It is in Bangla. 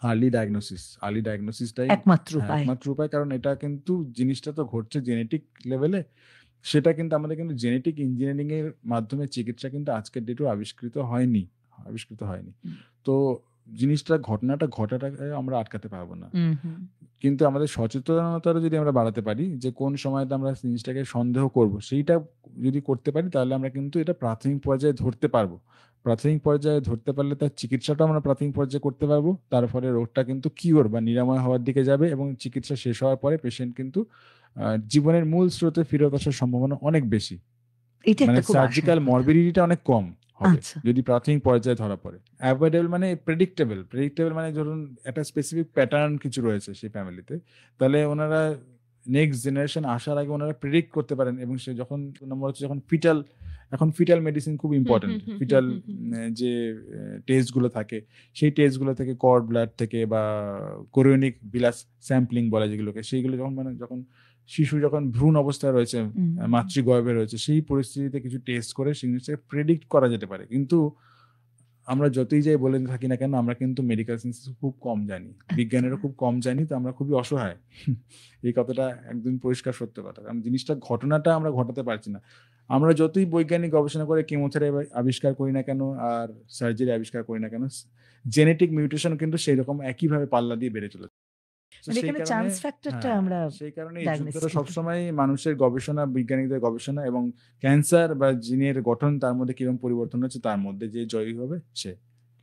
আর্লি ডায়াগনোসিসটাই একমাত্র উপায়। একমাত্র উপায়। কারণ এটা কিন্তু জিনিসটা তো ঘটছে জেনেটিক লেভেলে। সেটা কিন্তু আমাদের কিন্তু জেনেটিক ইঞ্জিনিয়ারিং এর মাধ্যমে চিকিৎসা কিন্তু আজকের ডেটেও আবিষ্কৃত হয়নি। হুম, তো ঘটনাটা ঘটাটাকে আমরা আটকাতে পারব না। হুম, হুম। কিন্তু আমাদের সচেতনতাটা যদি আমরা বাড়াতে পারি যে কোন সময়টা আমরা জিনিসটাকে সন্দেহ করব, সেইটা যদি করতে পারি তাহলে আমরা কিন্তু এটা প্রাথমিক পর্যায়ে ধরতে পারবো। প্রাথমিক পর্যায়ে ধরতে পারলে তার চিকিৎসাটাও আমরা প্রাথমিক পর্যায়ে করতে পারবো। তার ফলে রোগটা কিন্তু কিওর বা নিরাময় হওয়ার দিকে যাবে এবং চিকিৎসা শেষ হওয়ার পরে পেশেন্ট কিন্তু জীবনের মূল স্রোতে ফেরত আসার সম্ভাবনা অনেক বেশি। এটা মানে একটা খুব আশার সার্জিক্যাল কথা। মরবিডিটিটা অনেক কম হবে আচ্ছা। যদি প্রাথমিক পর্যায়ে ধরা পড়ে। এভয়েডেবল মানে প্রেডিক্টেবল। প্রেডিক্টেবল মানে ধরুন একটা স্পেসিফিক প্যাটার্ন কিছু রয়েছে সেই ফ্যামিলিতে। তাহলে উনারা নেক্সট জেনারেশন আসার আগে উনারা প্রেডিক্ট করতে পারেন এবং সে যখন ২ নম্বর হচ্ছে যখন এখন ফিটাল মেডিসিন খুব হুম, ইম্পোর্টেন্ট। হুম, হুম, হুম, ফিটাল হুম, হুম, হুম। যে টেস্ট গুলো থাকে সেই টেস্ট গুলো থেকে কর্ড ব্লাড থেকে বা কোরিয়নিক বিলাস স্যাম্পলিং বলে যেগুলোকে সেইগুলো যখন শিশু যখন ভ্রূণ অবস্থায় রয়েছে, হুম, মাতৃগর্ভে রয়েছে, সেই পরিস্থিতিতে কিছু টেস্ট করে সেই জিনিসটাকে প্রেডিক্ট করা যেতে পারে। কিন্তু আমরা যতই যাই বলে থাকি না কেন, আমরা কিন্তু মেডিকেল সায়েন্স খুব কম জানি। আচ্ছা। বিজ্ঞানেরও খুব কম জানি। তো আমরা খুবই অসহায়। এই কথাটা একদম পরিষ্কার সত্য কথা। কারণ ঘটনাটা আমরা ঘটাতে পারছি না। আমরা যতই বৈজ্ঞানিক গবেষণা করে কেমোথেরাপি আবিষ্কার করি না কেন, আর সার্জারি আবিষ্কার করি না কেন, জেনেটিক মিউটেশন কিন্তু সেইরকম একইভাবে পাল্লা দিয়ে বেড়ে চলেছে। তো মানে সেই এখানে কারণে চান্স ফ্যাক্টরটা হ্যাঁ, আমরা সেই কারণে এই যুদ্ধটা ডায়াগনোসিস করতে পারি। সবসময় মানুষের গবেষণা, বিজ্ঞানীদের গবেষণা এবং ক্যান্সার বা জিনের গঠন তার মধ্যে কিরকম পরিবর্তন হচ্ছে তার মধ্যে যে জয়ী হবে সে।